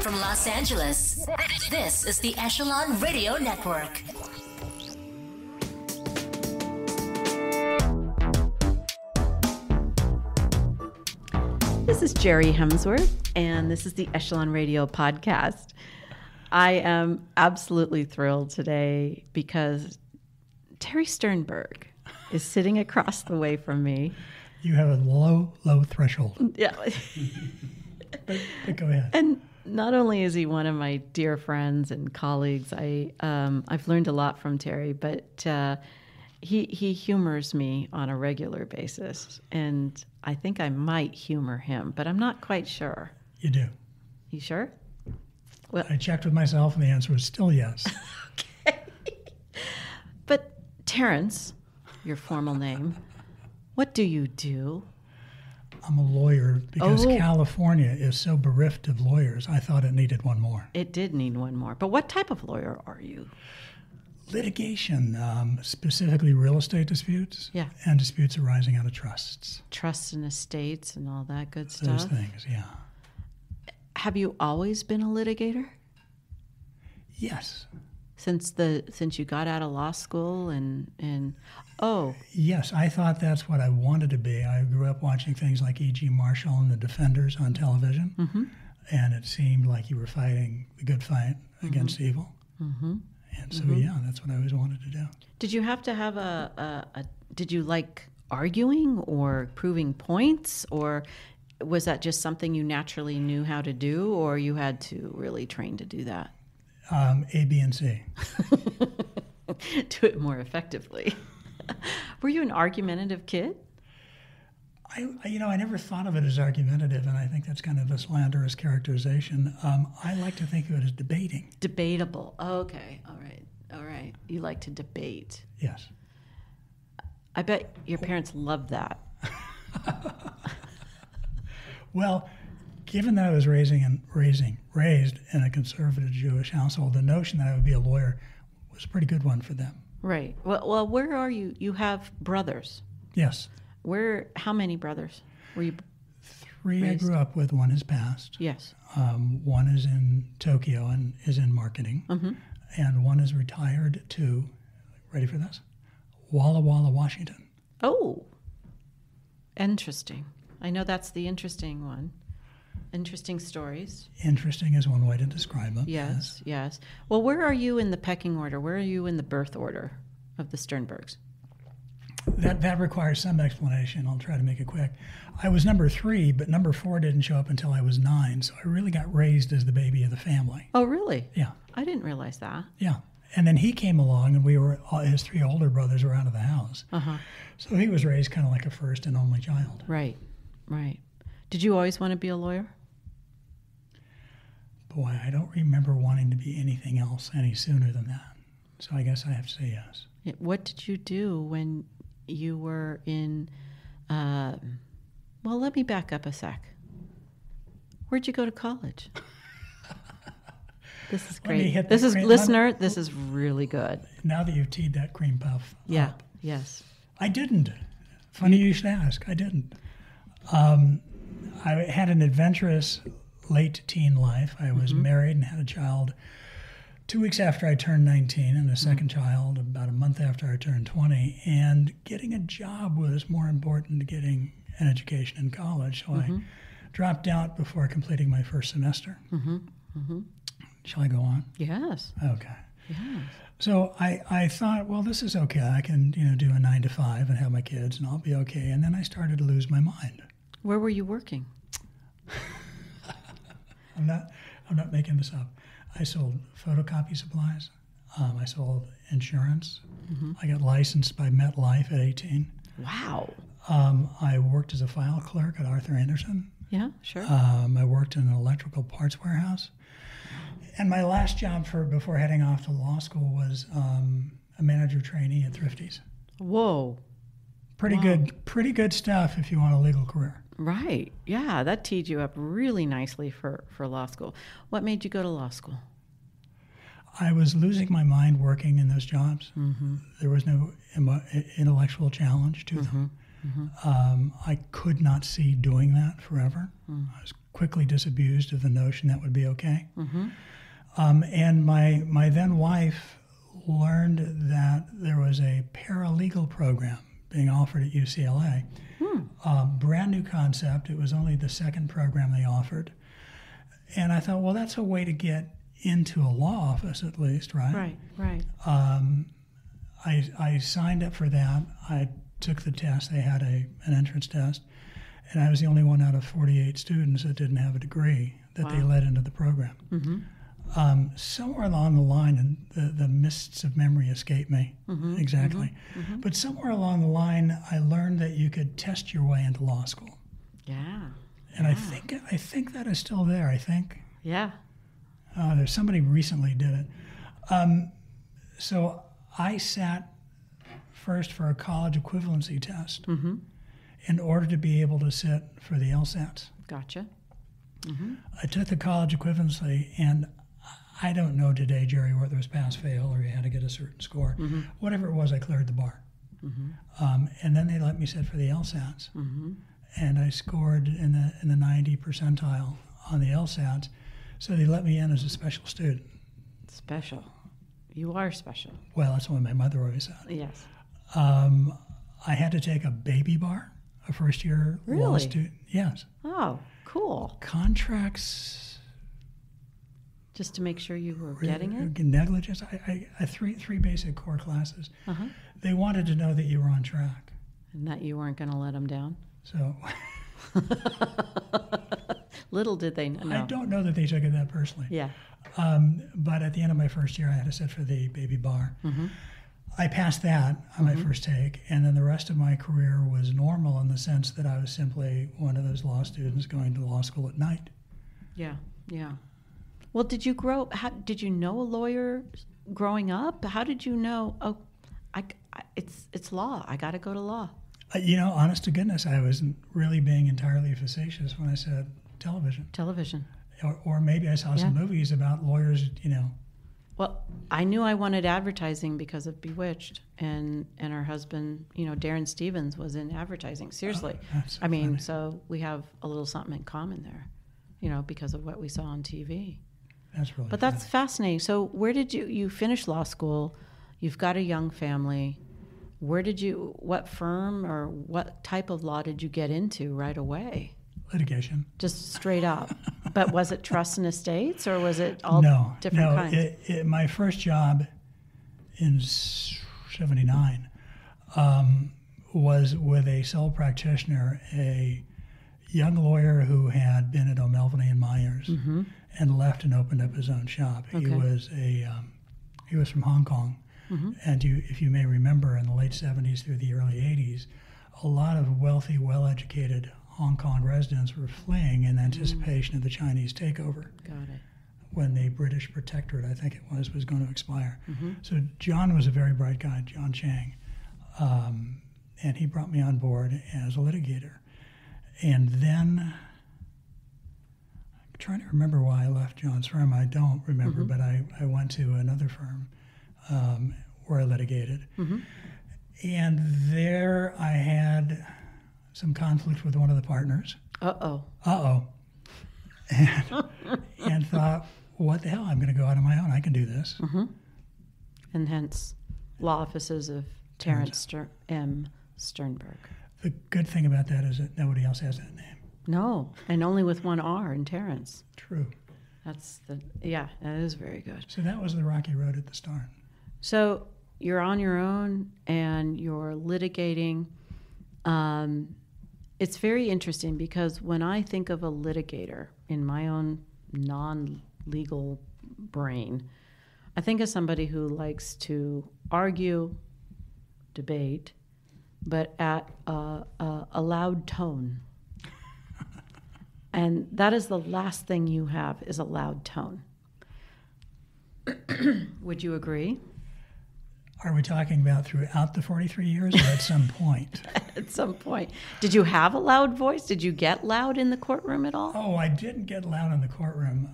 from Los Angeles, this is the Echelon Radio Network. This is Jerry Hemsworth, and this is the Echelon Radio Podcast. I am absolutely thrilled today because Terry Sternberg is sitting across the way from me. You have a low threshold. Yeah. but go ahead. And not only is he one of my dear friends and colleagues, I've learned a lot from Terry, but he humors me on a regular basis, and I think I might humor him, but I'm not quite sure. You do. You sure? Well, I checked with myself, and the answer was still yes. Okay. But Terence, your formal name, what do you do? I'm a lawyer because California is so bereft of lawyers. I thought it needed one more. It did need one more. But what type of lawyer are you? Litigation, specifically real estate disputes and disputes arising out of trusts. Trusts and estates and all that good stuff? Those things, yeah. Have you always been a litigator? Yes. Since you got out of law school and Yes, I thought that's what I wanted to be. I grew up watching things like E.G. Marshall and the Defenders on television, and it seemed like you were fighting the good fight against evil. Mm-hmm. And so, that's what I always wanted to do. Did you have to have did you like arguing or proving points, or was that just something you naturally knew how to do, or you had to really train to do that? A, B, and C. Do it more effectively. Were you an argumentative kid? I never thought of it as argumentative, and I think that's kind of a slanderous characterization. I like to think of it as debating. Debatable. Okay. All right. You like to debate. Yes. I bet your parents loved that. Well, given that I was raised in a conservative Jewish household, the notion that I would be a lawyer was a pretty good one for them. Right. Well, where are you? You have brothers. Yes. How many brothers were you? 3 raised? I grew up with. One has passed. Yes. One is in Tokyo and is in marketing. Mm-hmm. And one is retired to, ready for this, Walla Walla, Washington. Oh, interesting. I know that's the interesting one. Interesting stories. Interesting is one way to describe them. Yes. Well, where are you in the pecking order? Where are you in the birth order of the Sternbergs? That requires some explanation. I'll try to make it quick. I was number 3, but number 4 didn't show up until I was 9, so I really got raised as the baby of the family. Oh, really? Yeah. I didn't realize that. Yeah. And then he came along, and his 3 older brothers were out of the house. Uh-huh. So he was raised kind of like a first and only child. Right. Did you always want to be a lawyer? Boy, I don't remember wanting to be anything else any sooner than that. So I guess I have to say yes. What did you do when you were in, well, let me back up a sec. Where'd you go to college? This is great. This is, listener, this is really good. Now that you've teed that cream puff up. Yes. I didn't. Funny you should ask. I didn't. I had an adventurous late teen life. I was married and had a child 2 weeks after I turned 19 and a second child about a month after I turned 20. And getting a job was more important to getting an education in college. So I dropped out before completing my first semester. Shall I go on? Yes. Okay. Yes. So I thought, well, this is okay. I can do a 9 to 5 and have my kids, and I'll be okay. And then I started to lose my mind. Where were you working? I'm not making this up. I sold photocopy supplies. I sold insurance. I got licensed by MetLife at 18. Wow. I worked as a file clerk at Arthur Andersen. Yeah, sure. I worked in an electrical parts warehouse. And my last job before heading off to law school was a manager trainee at Thrifty's. Whoa. Pretty good stuff if you want a legal career. Right. Yeah, that teed you up really nicely for law school. What made you go to law school? I was losing my mind working in those jobs. There was no intellectual challenge to them. I could not see doing that forever. I was quickly disabused of the notion that would be okay. And my then wife learned that there was a paralegal program being offered at UCLA. Brand new concept. It was only the second program they offered. And I thought, well, that's a way to get into a law office at least, right? Right. I signed up for that. I took the test. They had an entrance test. And I was the only one out of 48 students that didn't have a degree that they let into the program. Somewhere along the line, and the mists of memory escape me exactly, but somewhere along the line, I learned that you could test your way into law school. Yeah. And I think that is still there. I think. Yeah. There's somebody recently did it. So I sat first for a college equivalency test in order to be able to sit for the LSATs. Gotcha. I took the college equivalency, and I don't know today, Jerry, whether it was pass-fail or you had to get a certain score. Whatever it was, I cleared the bar. And then they let me sit for the LSATs. And I scored in the 90 percentile on the LSATs, so they let me in as a special student. Special. You are special. Well, that's what my mother always said. Yes. I had to take a baby bar, a first-year law student. Yes. Oh, cool. Contracts. Just to make sure you were getting it? Negligence. I three basic core classes. They wanted to know that you were on track. And that you weren't going to let them down? So. Little did they know. I don't know that they took it that personally. Yeah. But at the end of my first year, I had to sit for the baby bar. I passed that on my first take, and then the rest of my career was normal in the sense that I was simply one of those law students going to law school at night. Yeah. Well, did you know a lawyer growing up? How did you know, it's law, I got to go to law? Honest to goodness, I wasn't really being entirely facetious when I said television. Television. Or maybe I saw some movies about lawyers, Well, I knew I wanted advertising because of Bewitched, and her husband, Darren Stevens, was in advertising. Seriously. So funny. So we have a little something in common there, because of what we saw on TV. That's really But that's fascinating. So where did you finish law school? You've got a young family. What firm or what type of law did you get into right away? Litigation. Just straight up. But was it trust and estates, or was it all different kinds? My first job in 79 was with a sole practitioner, a young lawyer who had been at O'Melveny and Myers and left and opened up his own shop. Okay. He was from Hong Kong. And if you may remember, in the late 70s through the early 80s, a lot of wealthy, well-educated Hong Kong residents were fleeing in anticipation of the Chinese takeover. Got it. When the British protectorate, I think it was going to expire. So John was a very bright guy, John Chang, and he brought me on board as a litigator. And then, I'm trying to remember why I left John's firm. I don't remember, but I went to another firm where I litigated. And there I had some conflict with one of the partners. And thought, what the hell, I'm going to go out on my own. I can do this. And hence, law offices of Terence M. Sternberg. The good thing about that is that nobody else has that name. No, and only with one R in Terence. True. That is very good. So that was the rocky road at the start. So you're on your own and you're litigating. It's very interesting because when I think of a litigator in my own non-legal brain, I think of somebody who likes to argue, debate, but at a loud tone. And that is the last thing you have, is a loud tone. Would you agree? Are we talking about throughout the 43 years or at some point? At some point. Did you have a loud voice? Did you get loud in the courtroom at all? Oh, I didn't get loud in the courtroom.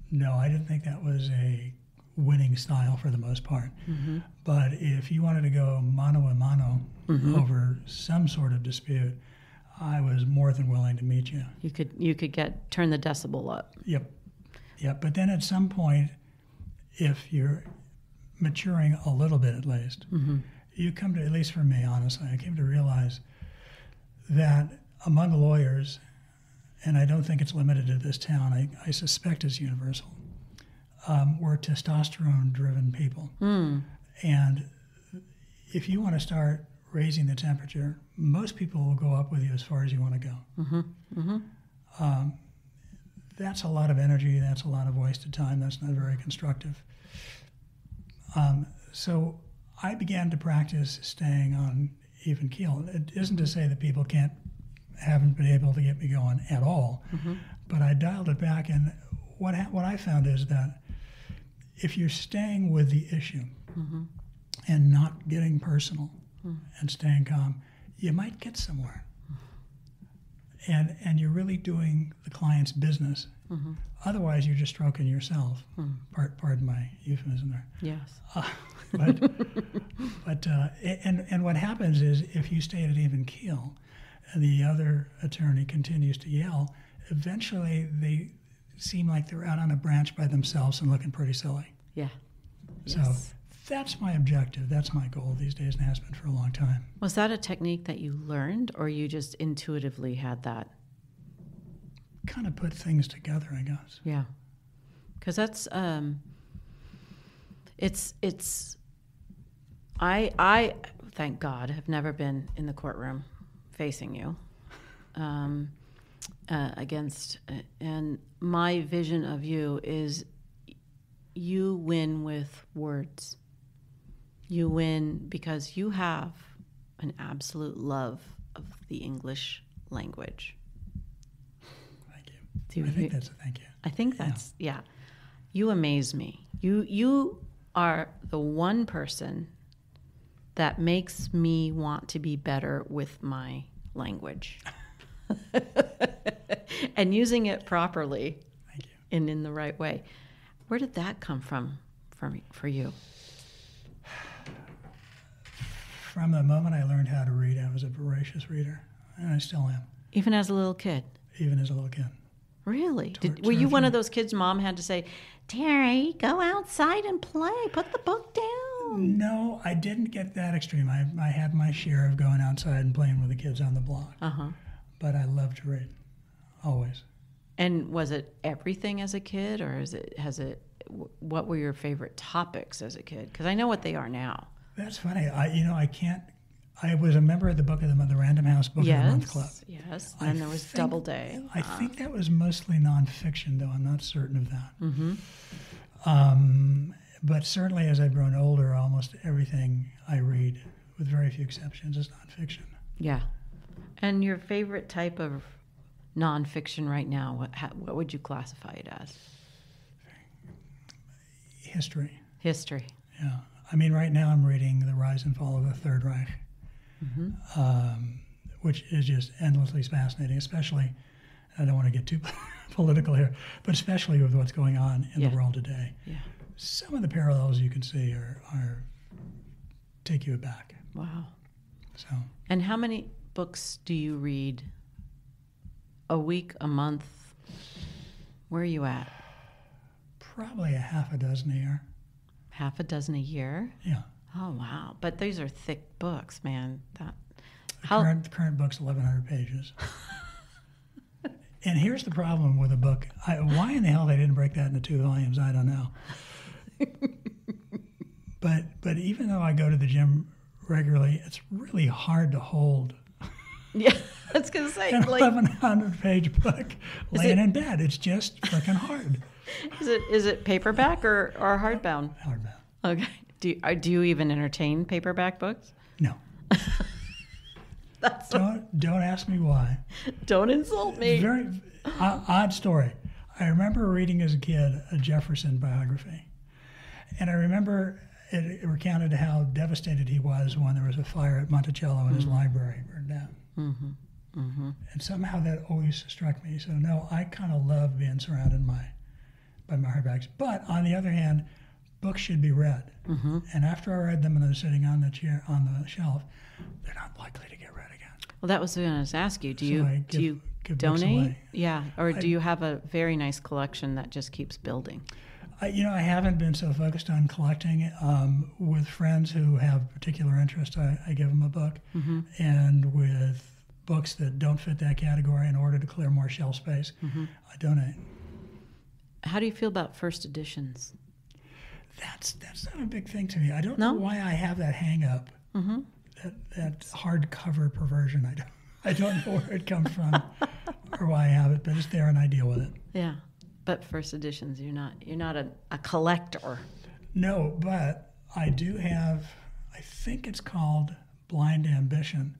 No, I didn't think that was a winning style for the most part. But if you wanted to go mano a mano over some sort of dispute, I was more than willing to meet you. You could turn the decibel up. Yep. But then at some point, if you're maturing a little bit at least, you come to, at least for me, honestly, I came to realize that among lawyers, and I don't think it's limited to this town, I suspect it's universal, we're testosterone-driven people. And if you want to start raising the temperature, most people will go up with you as far as you want to go. That's a lot of energy. That's a lot of wasted time. That's not very constructive. So I began to practice staying on even keel. It isn't to say that people haven't been able to get me going at all, but I dialed it back. And what I found is that if you're staying with the issue and not getting personal and staying calm, you might get somewhere. And you're really doing the client's business. Otherwise, you're just stroking yourself. Pardon my euphemism there. Yes. And what happens is if you stay at even keel and the other attorney continues to yell, eventually they seem like they're out on a branch by themselves and looking pretty silly. Yeah. So that's my objective. That's my goal these days and has been for a long time. Was that a technique that you learned or you just intuitively had that? Kind of put things together, I guess. Yeah. Because that's, I thank God, have never been in the courtroom facing you and my vision of you is you win with words. You win because you have an absolute love of the English language. Thank you. I think that's a thank you. I think that's, yeah. You amaze me. You are the one person that makes me want to be better with my language. And using it properly. Thank you. And in the right way. Where did that come from for you? From the moment I learned how to read, I was a voracious reader, and I still am. Even as a little kid? Even as a little kid. Really? Were you one of those kids mom had to say, Terry, go outside and play, put the book down? No, I didn't get that extreme. I had my share of going outside and playing with the kids on the block. But I loved to read, always. And was it everything as a kid, or what were your favorite topics as a kid? Because I know what they are now. That's funny. I was a member of the Random House Book of the Month Club. Yes, and there was Doubleday. I think that was mostly nonfiction, though I'm not certain of that. But certainly as I've grown older, almost everything I read, with very few exceptions, is nonfiction. Yeah. And your favorite type of nonfiction right now, what would you classify it as? History. History. Yeah. I mean, right now I'm reading The Rise and Fall of the Third Reich, which is just endlessly fascinating, especially, I don't want to get too political here, but especially with what's going on in the world today. Yeah. Some of the parallels you can see are take you aback. Wow. So. And how many books do you read a week, a month? Where are you at? Probably a half a dozen a year. Half a dozen a year? Yeah. Oh, wow. But these are thick books, man. The current book's 1,100 pages. And here's the problem with a book. Why in the hell they didn't break that into 2 volumes, I don't know. But even though I go to the gym regularly, it's really hard to hold. Yeah, I was going to say. An 1,100-page book laying in bed. It's just freaking hard. Is it paperback or hardbound? Hardbound. Okay. Do you even entertain paperback books? No. Don't ask me why. Don't insult me. Very odd story. I remember reading as a kid a Jefferson biography, and I remember it recounted how devastated he was when there was a fire at Monticello and his library burned down. And somehow that always struck me. So no, I kind of love being surrounded by my hardbacks. But on the other hand, books should be read. And after I read them and they're sitting on the chair on the shelf, they're not likely to get read again. Well, that was what I was going to ask you. Do you give donate? books away. Yeah, or do you have a very nice collection that just keeps building? I haven't been so focused on collecting. With friends who have particular interest, I give them a book. Mm-hmm. And with books that don't fit that category, in order to clear more shelf space, I donate. How do you feel about first editions? That's not a big thing to me. I don't No? know why I have that hang up, that hardcover perversion. I don't know where it comes from or why I have it, but it's there and I deal with it. Yeah, but first editions, you're not a collector. No, but I do have, I think it's called Blind Ambition.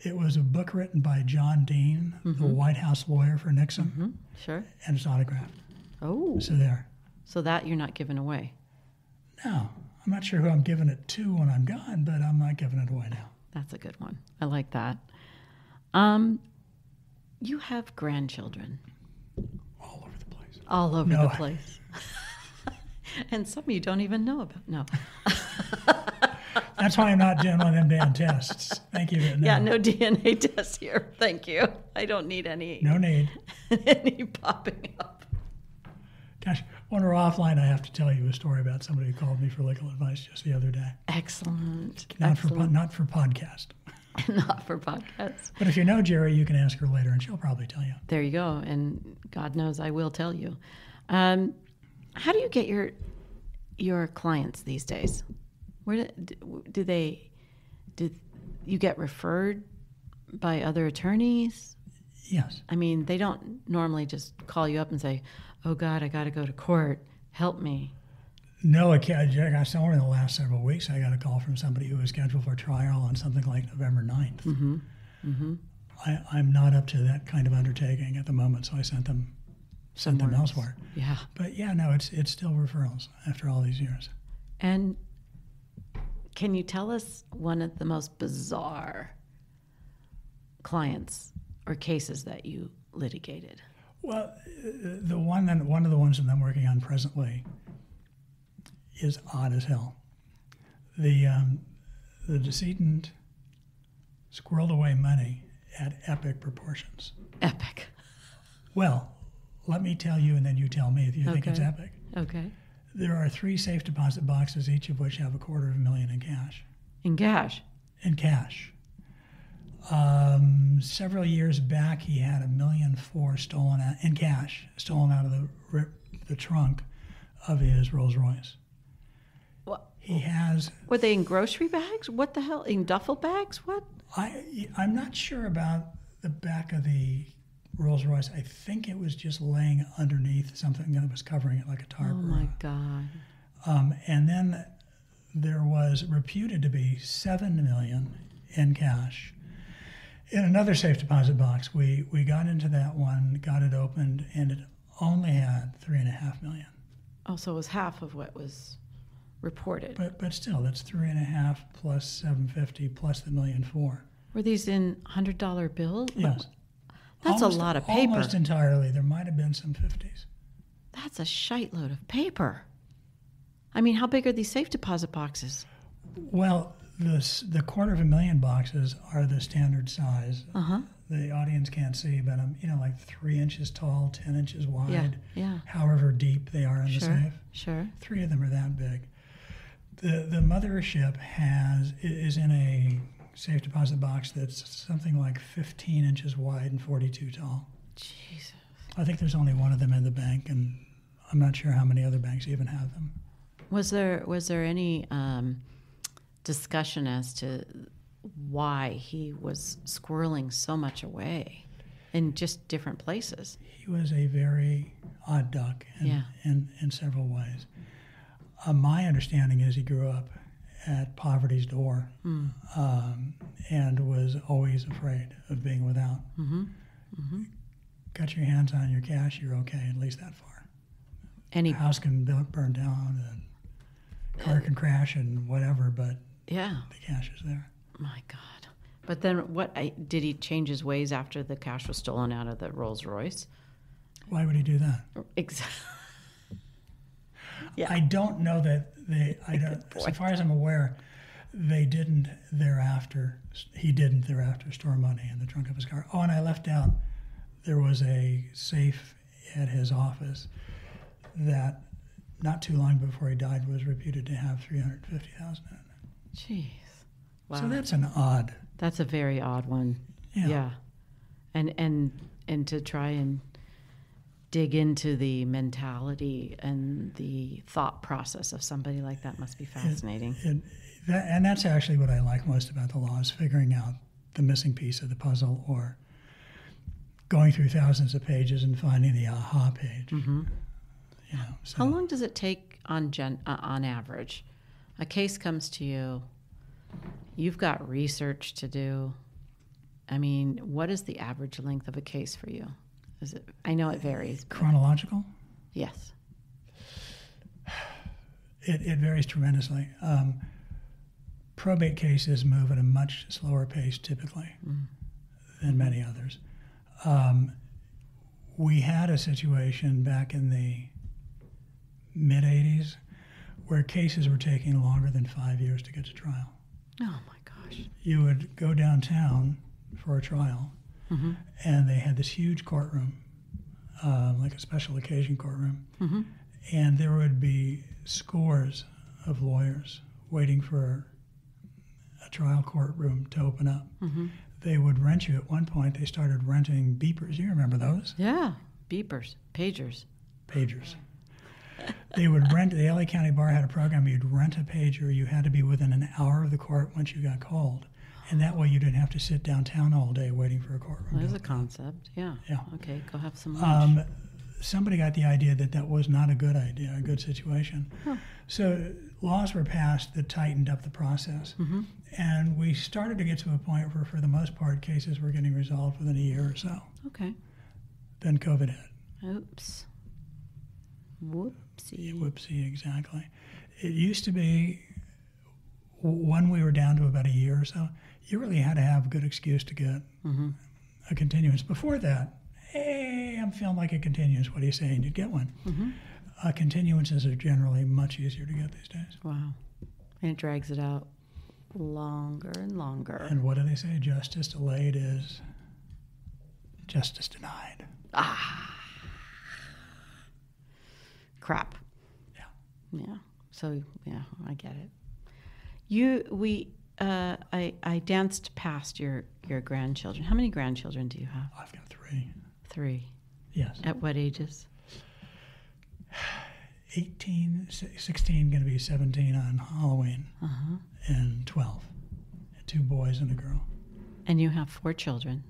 It was a book written by John Dean, the White House lawyer for Nixon, Sure. and it's autographed. Oh, So there. so that you're not giving away. No, I'm not sure who I'm giving it to when I'm gone, but I'm not giving it away now. That's a good one. I like that. You have grandchildren All over the place. all over No. the place. And some you don't even know about. No. That's why I'm not doing one of them damn tests. Thank you. No. Yeah, no DNA tests here. Thank you. I don't need any No need. any popping up. Gosh, when we're offline, I have to tell you a story about somebody who called me for legal advice just the other day. Excellent. Not for podcast. Not for podcasts. But if you know Jerry, you can ask her later, and she'll probably tell you. There you go. And God knows I will tell you. How do you get your clients these days? Where do you get referred by other attorneys? Yes. I mean, they don't normally just call you up and say, "Oh God, I got to go to court. Help me." No, I got somewhere in the last several weeks. I got a call from somebody who was scheduled for trial on something like November 9th. I'm not up to that kind of undertaking at the moment, so I sent them elsewhere. Yeah. But yeah, no, it's still referrals after all these years. And can you tell us one of the most bizarre clients or cases that you litigated? Well, one of the ones that I'm working on presently is odd as hell. The decedent squirreled away money at epic proportions. Epic. Well, let me tell you, and then you tell me if you think it's Okay. epic. Okay. There are 3 safe deposit boxes, each of which have $250,000 in cash. In cash? In cash. Several years back, he had $1.4 million stolen out in cash, stolen out of the trunk of his Rolls Royce. What? He has. Were they in grocery bags? What the hell? In duffel bags? What? I'm not sure about the back of the Rolls Royce. I think it was just laying underneath something that was covering it like a tarp. Oh my God. And then there was reputed to be $7 million in cash in another safe deposit box. We got into that one, got it opened, and it only had $3.5 million. Oh, so it was half of what was reported. But still, that's 3.5 plus 750 plus the $1.4 million. Were these in $100 bills? Yes. That's a lot of paper. Almost entirely. There might have been some 50s. That's a shite-load of paper. I mean, how big are these safe deposit boxes? Well, the $250,000 boxes are the standard size. Uh-huh. The audience can't see, but like 3 inches tall, 10 inches wide. Yeah. However deep they are in the safe. Sure. 3 of them are that big. The mothership is in a safe deposit box that's something like 15 inches wide and 42 tall. Jesus. I think there's only one of them in the bank, and I'm not sure how many other banks even have them. Was there any discussion as to why he was squirreling so much away in just different places? He was a very odd duck in several ways. My understanding is he grew up at poverty's door and was always afraid of being without. Got your hands on your cash, you're okay, at least that far. Any house can burn down and car can crash and whatever, but the cash is there. My God. But then did he change his ways after the cash was stolen out of the Rolls Royce? Why would he do that? Exactly. I don't know that so far as I'm aware, he didn't thereafter store money in the trunk of his car. Oh, and I left out, there was a safe at his office that not too long before he died was reputed to have $350,000 in it. Jeez. Wow. So That's a very odd one. Yeah. And to try and dig into the mentality and the thought process of somebody like that must be fascinating. And that's actually what I like most about the law, is figuring out the missing piece of the puzzle, or going through thousands of pages and finding the aha page. Mm-hmm. So. How long does it take on average? A case comes to you, you've got research to do. I mean, what is the average length of a case for you? I know it varies. Chronological? Yes. It varies tremendously. Probate cases move at a much slower pace typically than many others. We had a situation back in the mid-'80s where cases were taking longer than 5 years to get to trial. Oh, my gosh. You would go downtown for a trial, and they had this huge courtroom, like a special occasion courtroom, and there would be scores of lawyers waiting for a trial courtroom to open up. They would rent you. At one point, they started renting beepers. You remember those? Yeah, beepers, pagers. They would rent, the LA County Bar had a program, you'd rent a pager, you had to be within an hour of the court once you got called. And that way you didn't have to sit downtown all day waiting for a courtroom. There's a concept, yeah. Okay, go have some lunch. Somebody got the idea that was not a good idea, a good situation. So laws were passed that tightened up the process. And we started to get to a point where, for the most part, cases were getting resolved within a year or so. Okay. Then COVID hit. Oops. Whoopsie. Whoopsie, exactly. It used to be, when we were down to about a year or so, you really had to have a good excuse to get a continuance. Before that, hey, I'm feeling like a continuance. What are you saying? You'd get one. Continuances are generally much easier to get these days. Wow. And it drags it out longer and longer. And what do they say? Justice delayed is justice denied. Crap. Yeah. So, yeah, I get it. I danced past your grandchildren. How many grandchildren do you have? I've got 3. 3. Yes. At what ages? 18, 16, going to be 17 on Halloween, and 12. 2 boys and a girl. And you have 4 children.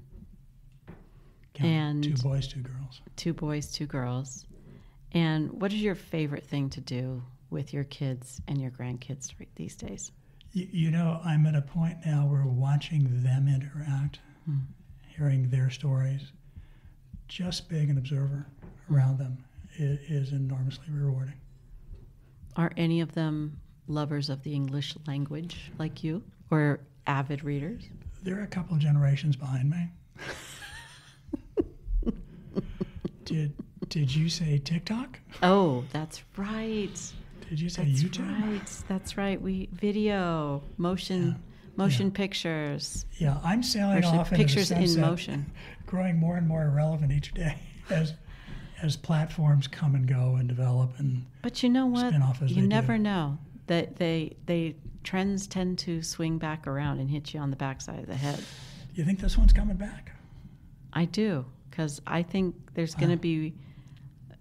And 2 boys, 2 girls. 2 boys, 2 girls. And what is your favorite thing to do with your kids and your grandkids these days? I'm at a point now where watching them interact, hearing their stories, just being an observer around them is enormously rewarding. Are any of them lovers of the English language like you, or avid readers? They're a couple of generations behind me. Did you say TikTok? Oh, that's right. Did you say YouTube? That's right. Video, motion pictures. Yeah, I'm sailing off into pictures the sunset, in motion, growing more and more irrelevant each day as platforms come and go and develop and. But you know what? Spin off as you they never do. know that they trends tend to swing back around and hit you on the backside of the head. You think this one's coming back? I do, because I think there's going to be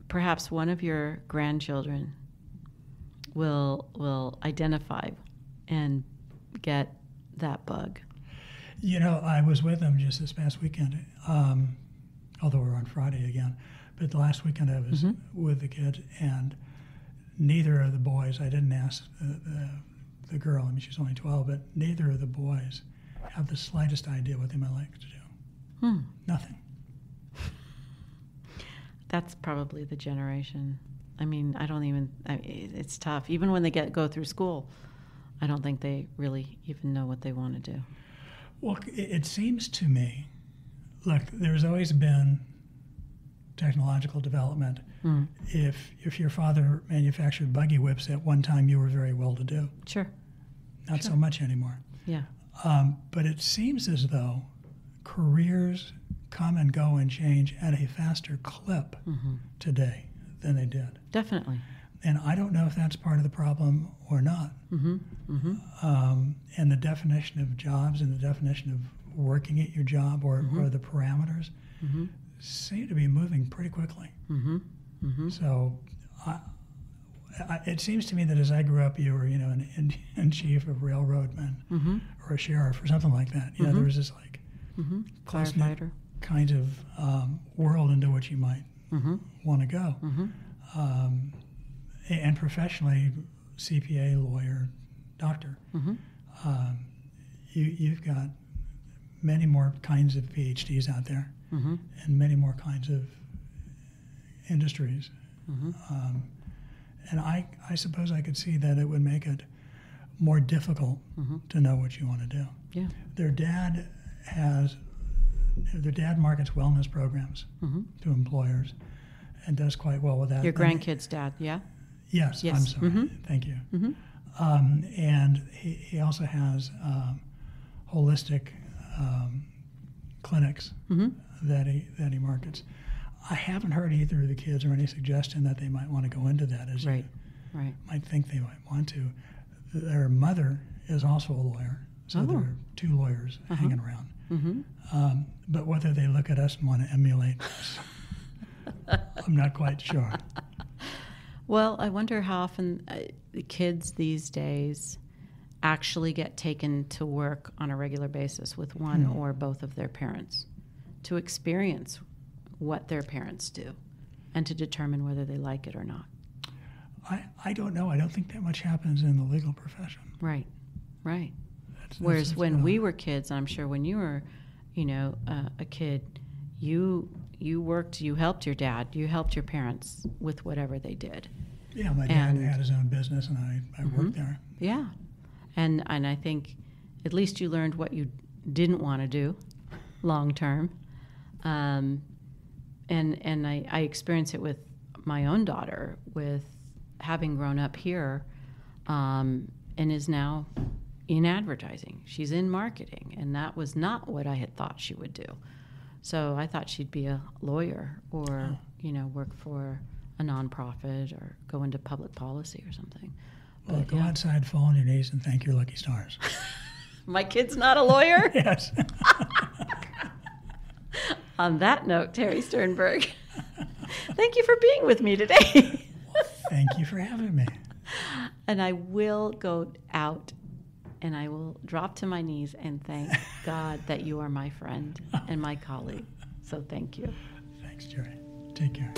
perhaps one of your grandchildren will identify and get that bug. I was with them just this past weekend, although we're on Friday again. But the last weekend I was with the kids, and neither of the boys, I didn't ask the girl, I mean, she's only 12, but neither of the boys have the slightest idea what they might like to do. Nothing. That's probably the generation. I mean, it's tough. Even when they go through school, I don't think they really even know what they want to do. Well, it seems to me, look, there's always been technological development. If your father manufactured buggy whips at one time, you were very well to do. Sure. not so much anymore. Yeah. But it seems as though careers come and go and change at a faster clip today than they did. Definitely. And I don't know if that's part of the problem or not. And the definition of jobs and the definition of working at your job or the parameters seem to be moving pretty quickly. So it seems to me that as I grew up, you were, an Indian chief of railroadmen or a sheriff or something like that. There was this like Firefighter kind of world into which you might want to go. And professionally, CPA, lawyer, doctor. You've got many more kinds of PhDs out there and many more kinds of industries. And I suppose I could see that it would make it more difficult to know what you want to do. Yeah. Their dad markets wellness programs to employers and does quite well with that. Your grandkid's dad, yeah? Yes. I'm sorry. Thank you. And he also has holistic clinics that he markets. I haven't heard either of the kids or any suggestion that they might want to go into that, as you might think they might want to. Their mother is also a lawyer, so there are two lawyers hanging around. But whether they look at us and want to emulate us, I'm not quite sure. Well, I wonder how often the kids these days actually get taken to work on a regular basis with one or both of their parents to experience what their parents do and to determine whether they like it or not. I don't know. I don't think that much happens in the legal profession. Right. Whereas when we were kids, I'm sure when you were, a kid, you worked, you helped your dad, you helped your parents with whatever they did. Yeah, my dad had his own business, and I worked there. Yeah, and I think at least you learned what you didn't want to do long term, and I experienced it with my own daughter, with having grown up here, and is now in advertising. She's in marketing, and that was not what I had thought she would do. So I thought she'd be a lawyer or, work for a nonprofit or go into public policy or something. Well, go outside, fall on your knees, and thank your lucky stars. My kid's not a lawyer? Yes. On that note, Terry Sternberg, thank you for being with me today. Thank you for having me. And I will go out and I will drop to my knees and thank God that you are my friend and my colleague. So thank you. Thanks, Jerry. Take care.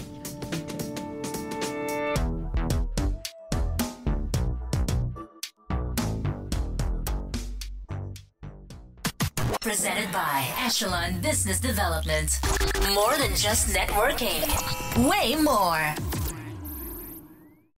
Presented by Echelon Business Development. More than just networking. Way more.